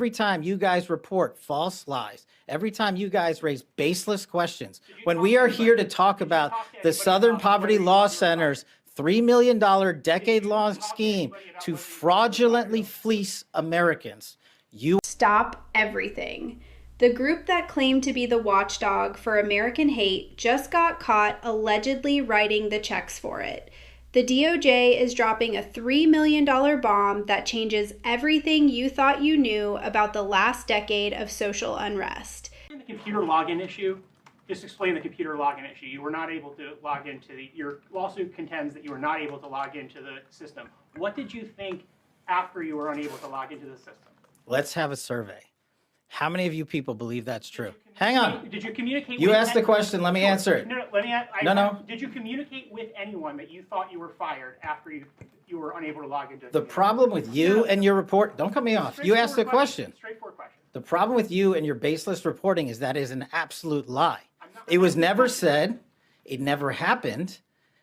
Every time you guys report false lies, every time you guys raise baseless questions, when we are here to talk about the Southern Poverty Law Center's $3 million decade-long scheme to fraudulently fleece Americans, you stop everything. The group that claimed to be the watchdog for American hate just got caught allegedly writing the checks for it. The DOJ is dropping a $3 million bomb that changes everything you thought you knew about the last decade of social unrest. The computer login issue, just explain the computer login issue. You were not able to log into your lawsuit contends that you were not able to log into the system. What did you think after you were unable to log into the system? Let's have a survey. How many of you people believe that's true? Hang on. Did you communicate? You asked the question. Let me answer it. No, let me. No. Did you communicate with anyone that you thought you were fired after you were unable to log into? The problem with you and your report. Don't cut me off. You asked the question. Straightforward question. The problem with you and your baseless reporting is that is an absolute lie. It was never said. It never happened.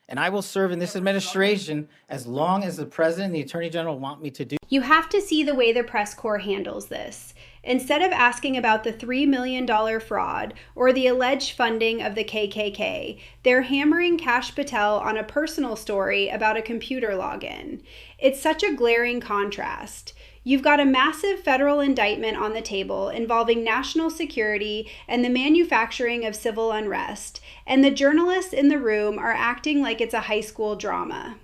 And I will serve in this administration as long as the president and the attorney general want me to do. You have to see the way the press corps handles this. Instead of asking about the $3 million fraud or the alleged funding of the KKK, they're hammering Kash Patel on a personal story about a computer login. It's such a glaring contrast. You've got a massive federal indictment on the table involving national security and the manufacturing of civil unrest, and the journalists in the room are acting like it's a high school drama.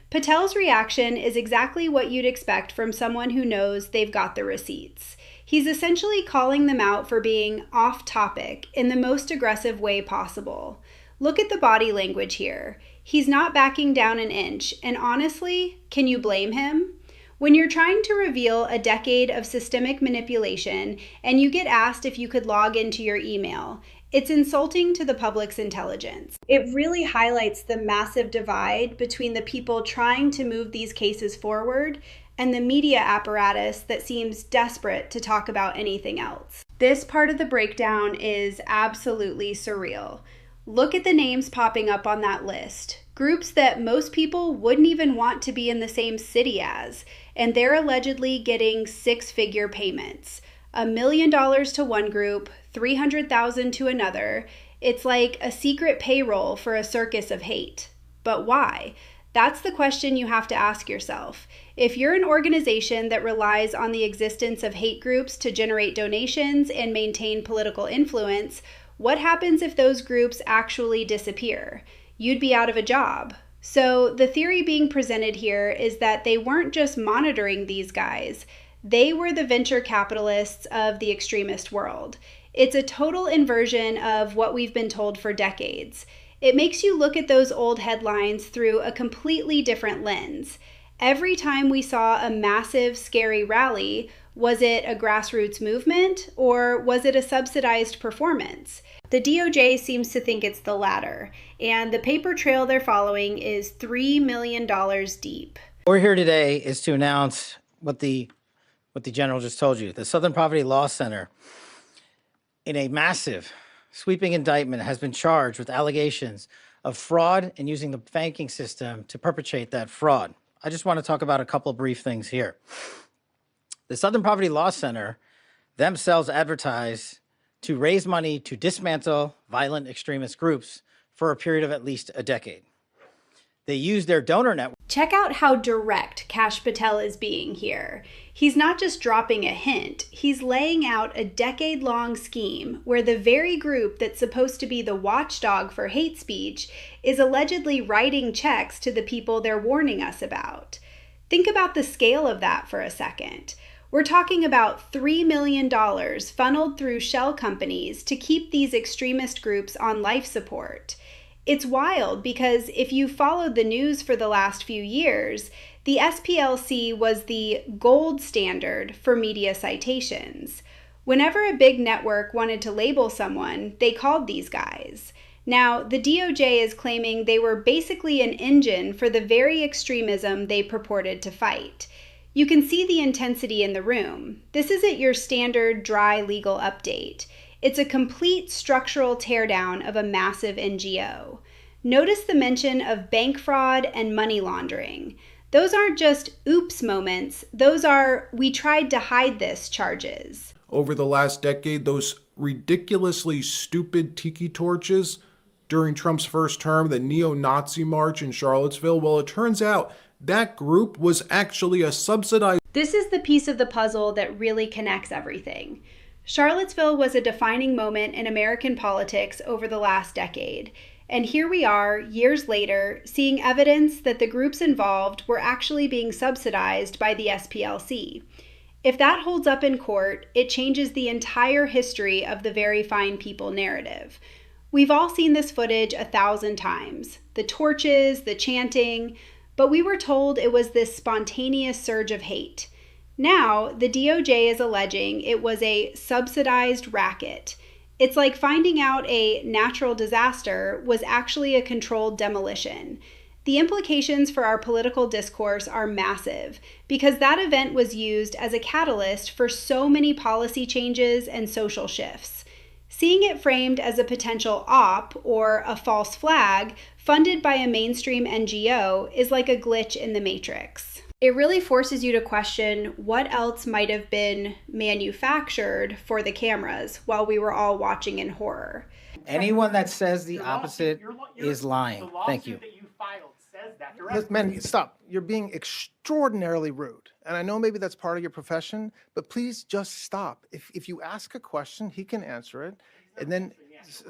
Patel's reaction is exactly what you'd expect from someone who knows they've got the receipts. He's essentially calling them out for being off topic in the most aggressive way possible. Look at the body language here. He's not backing down an inch, and honestly, can you blame him? When you're trying to reveal a decade of systemic manipulation and you get asked if you could log into your email, it's insulting to the public's intelligence. It really highlights the massive divide between the people trying to move these cases forward and the media apparatus that seems desperate to talk about anything else. This part of the breakdown is absolutely surreal. Look at the names popping up on that list. Groups that most people wouldn't even want to be in the same city as, and they're allegedly getting six-figure payments. $1 million to one group, $300,000 to another. It's like a secret payroll for a circus of hate. But why? That's the question you have to ask yourself. If you're an organization that relies on the existence of hate groups to generate donations and maintain political influence, what happens if those groups actually disappear? You'd be out of a job. So the theory being presented here is that they weren't just monitoring these guys. They were the venture capitalists of the extremist world. It's a total inversion of what we've been told for decades. It makes you look at those old headlines through a completely different lens. Every time we saw a massive, scary rally, was it a grassroots movement or was it a subsidized performance? The DOJ seems to think it's the latter, and the paper trail they're following is $3 million deep. We're here today is to announce what the general just told you. The Southern Poverty Law Center, in a massive sweeping indictment, has been charged with allegations of fraud and using the banking system to perpetrate that fraud. I just want to talk about a couple of brief things here. The Southern Poverty Law Center themselves advertise to raise money to dismantle violent extremist groups for a period of at least a decade. They use their donor network. Check out how direct Kash Patel is being here. He's not just dropping a hint, he's laying out a decade-long scheme where the very group that's supposed to be the watchdog for hate speech is allegedly writing checks to the people they're warning us about. Think about the scale of that for a second. We're talking about $3 million funneled through shell companies to keep these extremist groups on life support. It's wild because if you followed the news for the last few years, the SPLC was the gold standard for media citations. Whenever a big network wanted to label someone, they called these guys. Now, the DOJ is claiming they were basically an engine for the very extremism they purported to fight. You can see the intensity in the room. This isn't your standard dry legal update. It's a complete structural teardown of a massive NGO. Notice the mention of bank fraud and money laundering. Those aren't just oops moments, those are we tried to hide this charges. Over the last decade, those ridiculously stupid tiki torches during Trump's first term, the neo-Nazi march in Charlottesville, well, it turns out that group was actually a subsidized... This is the piece of the puzzle that really connects everything. Charlottesville was a defining moment in American politics over the last decade. And here we are, years later, seeing evidence that the groups involved were actually being subsidized by the SPLC. If that holds up in court, it changes the entire history of the very fine people narrative. We've all seen this footage 1,000 times, the torches, the chanting, but we were told it was this spontaneous surge of hate. Now, the DOJ is alleging it was a subsidized racket. It's like finding out a natural disaster was actually a controlled demolition. The implications for our political discourse are massive because that event was used as a catalyst for so many policy changes and social shifts. Seeing it framed as a potential op or a false flag funded by a mainstream NGO is like a glitch in the matrix. It really forces you to question what else might have been manufactured for the cameras while we were all watching in horror. Anyone that says the opposite is lying. Thank you. The lawsuit that you filed says that directly. Man, stop. You're being extraordinarily rude. And I know maybe that's part of your profession, but please just stop. If you ask a question, he can answer it. And then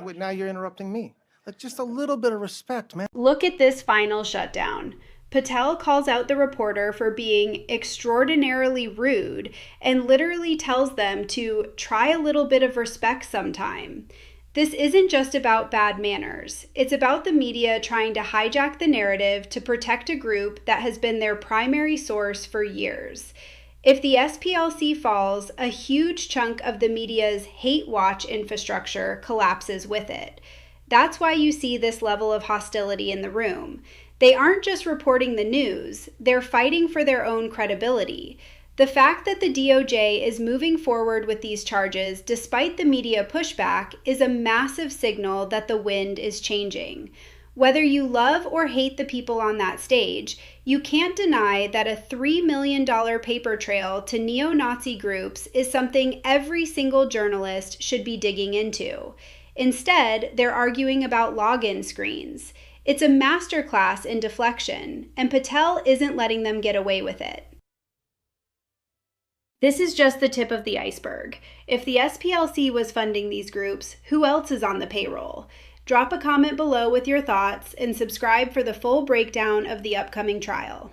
wait, now you're interrupting me. Like, just a little bit of respect, man. Look at this final shutdown. Patel calls out the reporter for being extraordinarily rude and literally tells them to try a little bit of respect sometime. This isn't just about bad manners. It's about the media trying to hijack the narrative to protect a group that has been their primary source for years. If the SPLC falls, a huge chunk of the media's hate watch infrastructure collapses with it. That's why you see this level of hostility in the room. They aren't just reporting the news, they're fighting for their own credibility. The fact that the DOJ is moving forward with these charges despite the media pushback is a massive signal that the wind is changing. Whether you love or hate the people on that stage, you can't deny that a $3 million paper trail to neo-Nazi groups is something every single journalist should be digging into. Instead, they're arguing about login screens. It's a masterclass in deflection, and Patel isn't letting them get away with it. This is just the tip of the iceberg. If the SPLC was funding these groups, who else is on the payroll? Drop a comment below with your thoughts and subscribe for the full breakdown of the upcoming trial.